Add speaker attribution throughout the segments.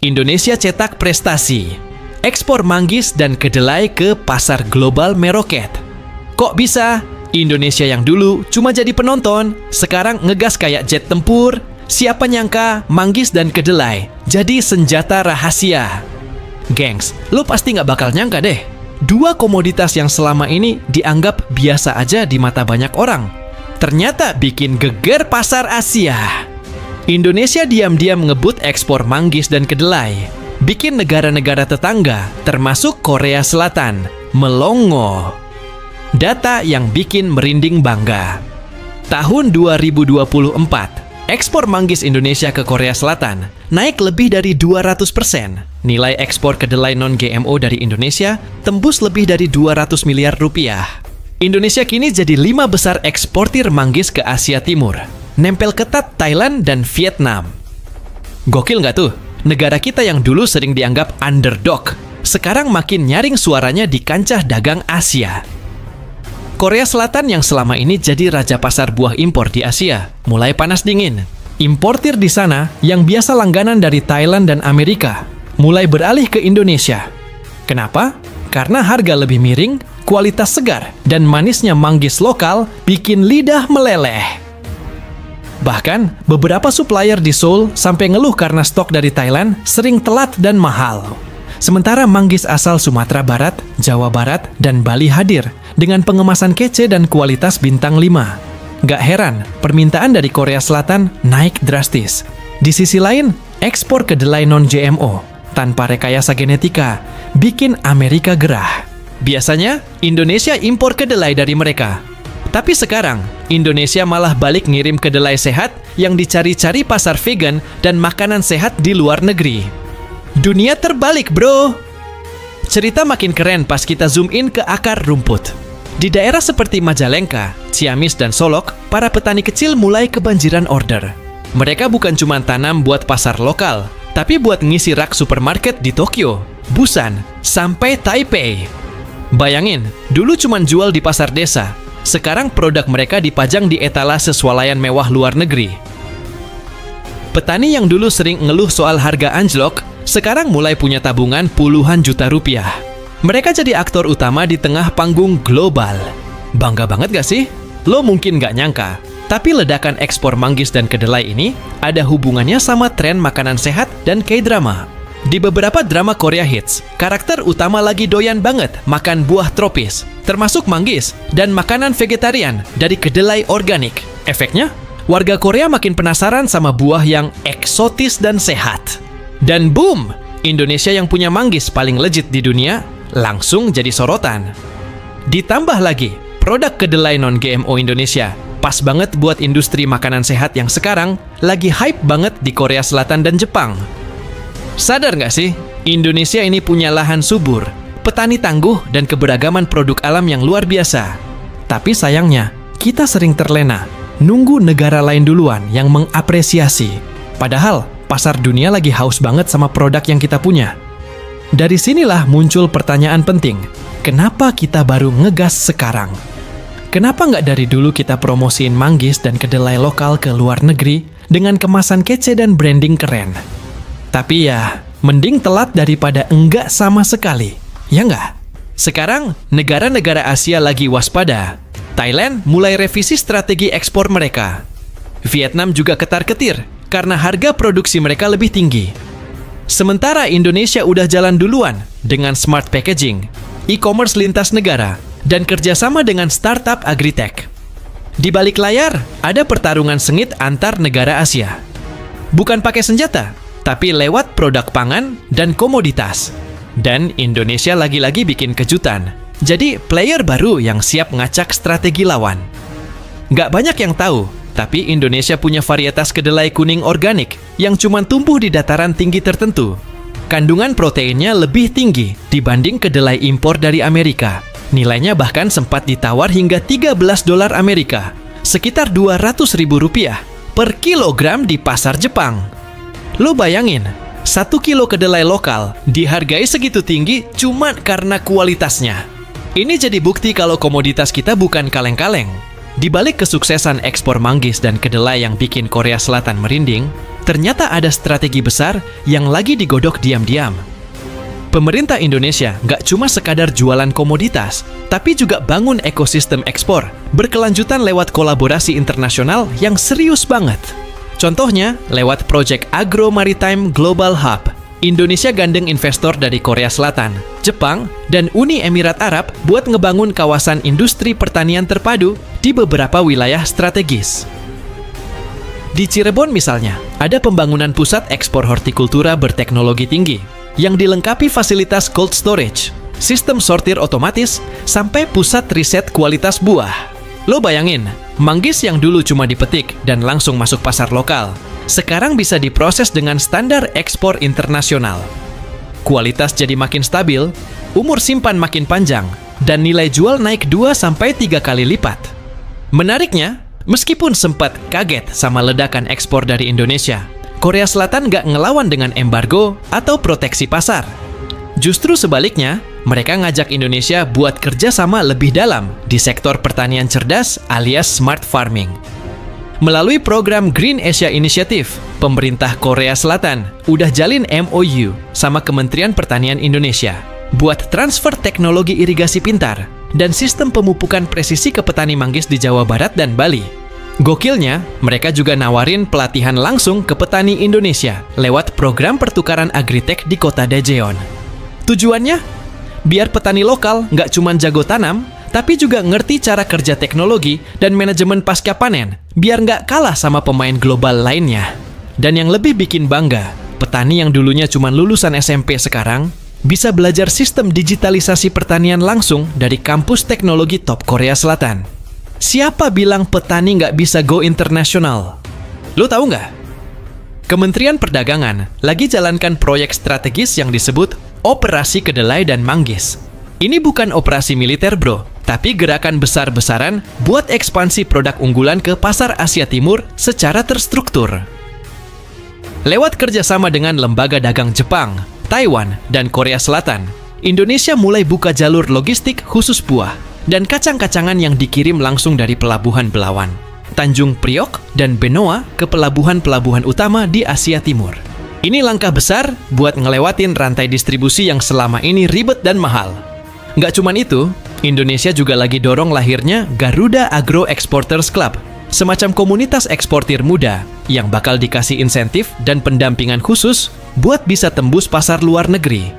Speaker 1: Indonesia cetak prestasi. Ekspor manggis dan kedelai ke pasar global meroket. Kok bisa? Indonesia yang dulu cuma jadi penonton, sekarang ngegas kayak jet tempur. Siapa nyangka manggis dan kedelai jadi senjata rahasia. Gengs, lo pasti nggak bakal nyangka deh. Dua komoditas yang selama ini dianggap biasa aja di mata banyak orang, ternyata bikin geger pasar Asia. Indonesia diam-diam ngebut ekspor manggis dan kedelai, bikin negara-negara tetangga, termasuk Korea Selatan, melongo. Data yang bikin merinding bangga. Tahun 2024, ekspor manggis Indonesia ke Korea Selatan naik lebih dari 200%. Nilai ekspor kedelai non-GMO dari Indonesia tembus lebih dari 200 miliar rupiah. Indonesia kini jadi 5 besar eksportir manggis ke Asia Timur. Nempel ketat Thailand dan Vietnam. Gokil nggak tuh? Negara kita yang dulu sering dianggap underdog, sekarang makin nyaring suaranya di kancah dagang Asia. Korea Selatan yang selama ini jadi raja pasar buah impor di Asia, mulai panas dingin. Importir di sana yang biasa langganan dari Thailand dan Amerika, mulai beralih ke Indonesia. Kenapa? Karena harga lebih miring, kualitas segar, dan manisnya manggis lokal bikin lidah meleleh. Bahkan, beberapa supplier di Seoul sampai ngeluh karena stok dari Thailand sering telat dan mahal. Sementara manggis asal Sumatera Barat, Jawa Barat, dan Bali hadir dengan pengemasan kece dan kualitas bintang 5. Gak heran, permintaan dari Korea Selatan naik drastis. Di sisi lain, ekspor kedelai non-GMO tanpa rekayasa genetika bikin Amerika gerah. Biasanya, Indonesia impor kedelai dari mereka. Tapi sekarang, Indonesia malah balik ngirim kedelai sehat yang dicari-cari pasar vegan dan makanan sehat di luar negeri. Dunia terbalik, bro! Cerita makin keren pas kita zoom in ke akar rumput. Di daerah seperti Majalengka, Ciamis, dan Solok, para petani kecil mulai kebanjiran order. Mereka bukan cuma tanam buat pasar lokal, tapi buat ngisi rak supermarket di Tokyo, Busan, sampai Taipei. Bayangin, dulu cuma jual di pasar desa. Sekarang produk mereka dipajang di etalase swalayan mewah luar negeri. Petani yang dulu sering ngeluh soal harga anjlok, sekarang mulai punya tabungan puluhan juta rupiah. Mereka jadi aktor utama di tengah panggung global. Bangga banget gak sih? Lo mungkin gak nyangka, tapi ledakan ekspor manggis dan kedelai ini ada hubungannya sama tren makanan sehat dan K-drama. Di beberapa drama Korea hits, karakter utama lagi doyan banget makan buah tropis, termasuk manggis dan makanan vegetarian dari kedelai organik. Efeknya, warga Korea makin penasaran sama buah yang eksotis dan sehat. Dan boom, Indonesia yang punya manggis paling legit di dunia langsung jadi sorotan. Ditambah lagi, produk kedelai non-GMO Indonesia pas banget buat industri makanan sehat yang sekarang lagi hype banget di Korea Selatan dan Jepang. Sadar nggak sih, Indonesia ini punya lahan subur, petani tangguh, dan keberagaman produk alam yang luar biasa. Tapi sayangnya, kita sering terlena, nunggu negara lain duluan yang mengapresiasi. Padahal, pasar dunia lagi haus banget sama produk yang kita punya. Dari sinilah muncul pertanyaan penting, kenapa kita baru ngegas sekarang? Kenapa nggak dari dulu kita promosiin manggis dan kedelai lokal ke luar negeri dengan kemasan kece dan branding keren? Tapi ya, mending telat daripada enggak sama sekali, ya nggak? Sekarang, negara-negara Asia lagi waspada. Thailand mulai revisi strategi ekspor mereka. Vietnam juga ketar-ketir karena harga produksi mereka lebih tinggi. Sementara Indonesia udah jalan duluan dengan smart packaging, e-commerce lintas negara, dan kerjasama dengan startup agritech. Di balik layar, ada pertarungan sengit antar negara Asia. Bukan pakai senjata, tapi lewat produk pangan dan komoditas. Dan Indonesia lagi-lagi bikin kejutan. Jadi player baru yang siap ngacak strategi lawan. Nggak banyak yang tahu, tapi Indonesia punya varietas kedelai kuning organik yang cuma tumbuh di dataran tinggi tertentu. Kandungan proteinnya lebih tinggi dibanding kedelai impor dari Amerika. Nilainya bahkan sempat ditawar hingga $13 Amerika, sekitar Rp200.000 per kilogram di pasar Jepang. Lo bayangin, 1 kilo kedelai lokal dihargai segitu tinggi cuma karena kualitasnya. Ini jadi bukti kalau komoditas kita bukan kaleng-kaleng. Di balik kesuksesan ekspor manggis dan kedelai yang bikin Korea Selatan merinding, ternyata ada strategi besar yang lagi digodok diam-diam. Pemerintah Indonesia nggak cuma sekadar jualan komoditas, tapi juga bangun ekosistem ekspor, berkelanjutan lewat kolaborasi internasional yang serius banget. Contohnya, lewat proyek Agro Maritime Global Hub, Indonesia gandeng investor dari Korea Selatan, Jepang, dan Uni Emirat Arab buat ngebangun kawasan industri pertanian terpadu di beberapa wilayah strategis. Di Cirebon misalnya, ada pembangunan pusat ekspor hortikultura berteknologi tinggi yang dilengkapi fasilitas cold storage, sistem sortir otomatis, sampai pusat riset kualitas buah. Lo bayangin, manggis yang dulu cuma dipetik dan langsung masuk pasar lokal, sekarang bisa diproses dengan standar ekspor internasional. Kualitas jadi makin stabil, umur simpan makin panjang, dan nilai jual naik 2-3 kali lipat. Menariknya, meskipun sempat kaget sama ledakan ekspor dari Indonesia, Korea Selatan nggak ngelawan dengan embargo atau proteksi pasar. Justru sebaliknya, mereka ngajak Indonesia buat kerjasama lebih dalam di sektor pertanian cerdas alias smart farming. Melalui program Green Asia Initiative, pemerintah Korea Selatan udah jalin MOU sama Kementerian Pertanian Indonesia buat transfer teknologi irigasi pintar dan sistem pemupukan presisi ke petani manggis di Jawa Barat dan Bali. Gokilnya, mereka juga nawarin pelatihan langsung ke petani Indonesia lewat program pertukaran agritek di kota Daejeon. Tujuannya? Biar petani lokal nggak cuma jago tanam, tapi juga ngerti cara kerja teknologi dan manajemen pasca panen, biar nggak kalah sama pemain global lainnya. Dan yang lebih bikin bangga, petani yang dulunya cuma lulusan SMP sekarang bisa belajar sistem digitalisasi pertanian langsung dari kampus teknologi top Korea Selatan. Siapa bilang petani nggak bisa go internasional? Lo tahu nggak? Kementerian Perdagangan lagi jalankan proyek strategis yang disebut Operasi Kedelai dan Manggis. Ini bukan operasi militer bro, tapi gerakan besar-besaran buat ekspansi produk unggulan ke pasar Asia Timur secara terstruktur. Lewat kerjasama dengan lembaga dagang Jepang, Taiwan, dan Korea Selatan, Indonesia mulai buka jalur logistik khusus buah dan kacang-kacangan yang dikirim langsung dari Pelabuhan Belawan, Tanjung Priok, dan Benoa ke pelabuhan-pelabuhan utama di Asia Timur. Ini langkah besar buat ngelewatin rantai distribusi yang selama ini ribet dan mahal. Nggak cuman itu, Indonesia juga lagi dorong lahirnya Garuda Agro Exporters Club, semacam komunitas eksportir muda yang bakal dikasih insentif dan pendampingan khusus buat bisa tembus pasar luar negeri.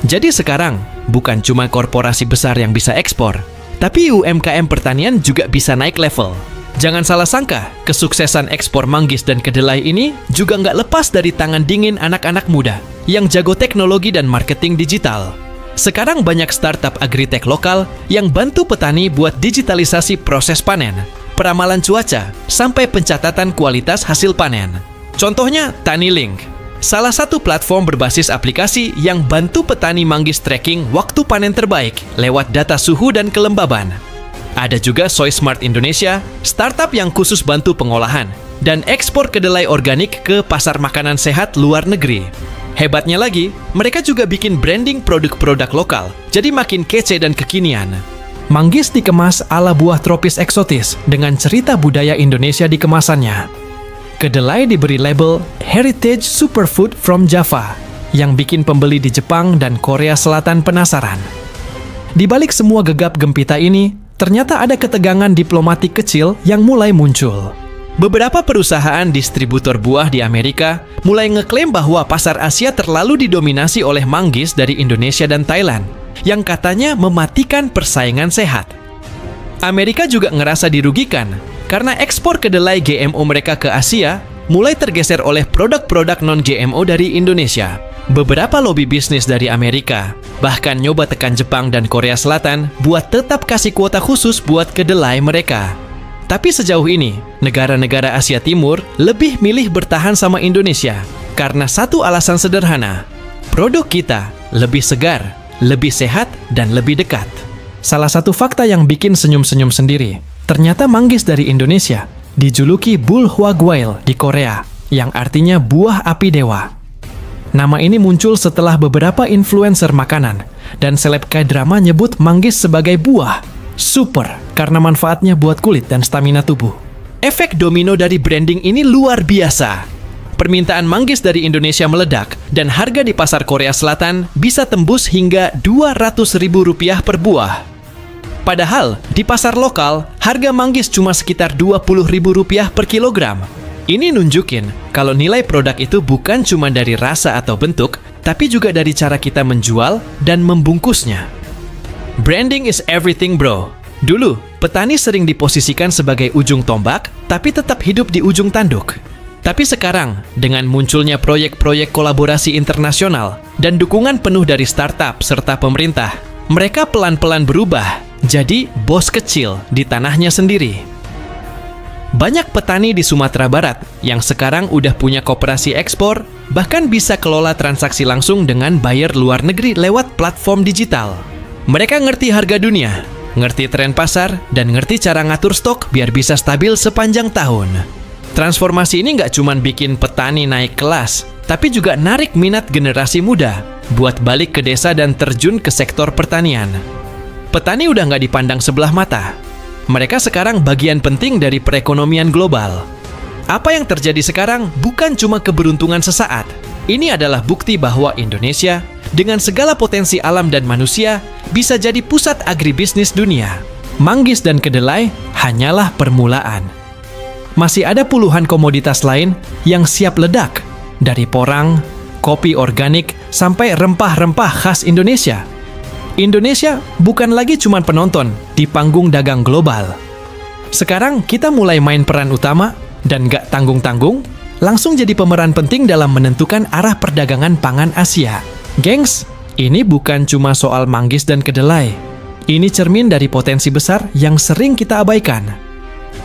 Speaker 1: Jadi sekarang, bukan cuma korporasi besar yang bisa ekspor, tapi UMKM pertanian juga bisa naik level. Jangan salah sangka, kesuksesan ekspor manggis dan kedelai ini juga nggak lepas dari tangan dingin anak-anak muda yang jago teknologi dan marketing digital. Sekarang banyak startup agritek lokal yang bantu petani buat digitalisasi proses panen, peramalan cuaca, sampai pencatatan kualitas hasil panen. Contohnya TaniLink, salah satu platform berbasis aplikasi yang bantu petani manggis tracking waktu panen terbaik lewat data suhu dan kelembaban. Ada juga Soy Smart Indonesia, startup yang khusus bantu pengolahan dan ekspor kedelai organik ke pasar makanan sehat luar negeri. Hebatnya lagi, mereka juga bikin branding produk-produk lokal, jadi makin kece dan kekinian. Manggis dikemas ala buah tropis eksotis dengan cerita budaya Indonesia di kemasannya. Kedelai diberi label Heritage Superfood from Java, yang bikin pembeli di Jepang dan Korea Selatan penasaran. Di balik semua gegap gempita ini, ternyata ada ketegangan diplomatik kecil yang mulai muncul. Beberapa perusahaan distributor buah di Amerika mulai ngeklaim bahwa pasar Asia terlalu didominasi oleh manggis dari Indonesia dan Thailand, yang katanya mematikan persaingan sehat. Amerika juga ngerasa dirugikan karena ekspor kedelai GMO mereka ke Asia mulai tergeser oleh produk-produk non-GMO dari Indonesia. Beberapa lobi bisnis dari Amerika bahkan nyoba tekan Jepang dan Korea Selatan buat tetap kasih kuota khusus buat kedelai mereka. Tapi sejauh ini, negara-negara Asia Timur lebih milih bertahan sama Indonesia karena satu alasan sederhana. Produk kita lebih segar, lebih sehat, dan lebih dekat. Salah satu fakta yang bikin senyum-senyum sendiri, ternyata manggis dari Indonesia dijuluki Bulhwagwail di Korea, yang artinya buah api dewa. Nama ini muncul setelah beberapa influencer makanan dan seleb K-drama nyebut manggis sebagai buah super karena manfaatnya buat kulit dan stamina tubuh. Efek domino dari branding ini luar biasa. permintaan manggis dari Indonesia meledak dan harga di pasar Korea Selatan bisa tembus hingga Rp200.000 per buah. Padahal, di pasar lokal, harga manggis cuma sekitar Rp20.000 per kilogram. Ini nunjukin kalau nilai produk itu bukan cuma dari rasa atau bentuk, tapi juga dari cara kita menjual dan membungkusnya. Branding is everything, bro. Dulu, petani sering diposisikan sebagai ujung tombak, tapi tetap hidup di ujung tanduk. Tapi sekarang, dengan munculnya proyek-proyek kolaborasi internasional dan dukungan penuh dari startup serta pemerintah, mereka pelan-pelan berubah jadi bos kecil di tanahnya sendiri. Banyak petani di Sumatera Barat yang sekarang udah punya koperasi ekspor, bahkan bisa kelola transaksi langsung dengan buyer luar negeri lewat platform digital. Mereka ngerti harga dunia, ngerti tren pasar, dan ngerti cara ngatur stok biar bisa stabil sepanjang tahun. Transformasi ini nggak cuma bikin petani naik kelas, tapi juga narik minat generasi muda buat balik ke desa dan terjun ke sektor pertanian. Petani udah nggak dipandang sebelah mata. Mereka sekarang bagian penting dari perekonomian global. Apa yang terjadi sekarang bukan cuma keberuntungan sesaat. Ini adalah bukti bahwa Indonesia, dengan segala potensi alam dan manusia, bisa jadi pusat agribisnis dunia. Manggis dan kedelai hanyalah permulaan. Masih ada puluhan komoditas lain yang siap ledak, dari porang, kopi organik, sampai rempah-rempah khas Indonesia. Indonesia bukan lagi cuma penonton di panggung dagang global. Sekarang kita mulai main peran utama dan gak tanggung-tanggung, langsung jadi pemeran penting dalam menentukan arah perdagangan pangan Asia. Gengs, ini bukan cuma soal manggis dan kedelai. Ini cermin dari potensi besar yang sering kita abaikan.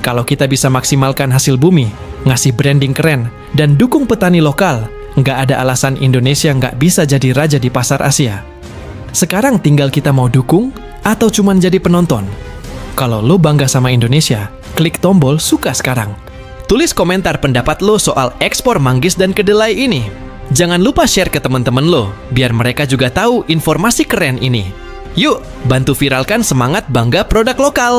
Speaker 1: Kalau kita bisa maksimalkan hasil bumi, ngasih branding keren, dan dukung petani lokal, nggak ada alasan Indonesia nggak bisa jadi raja di pasar Asia. Sekarang tinggal kita mau dukung atau cuman jadi penonton. Kalau lo bangga sama Indonesia, klik tombol suka sekarang. Tulis komentar pendapat lo soal ekspor manggis dan kedelai ini. Jangan lupa share ke teman-teman lo, biar mereka juga tahu informasi keren ini. Yuk, bantu viralkan semangat bangga produk lokal.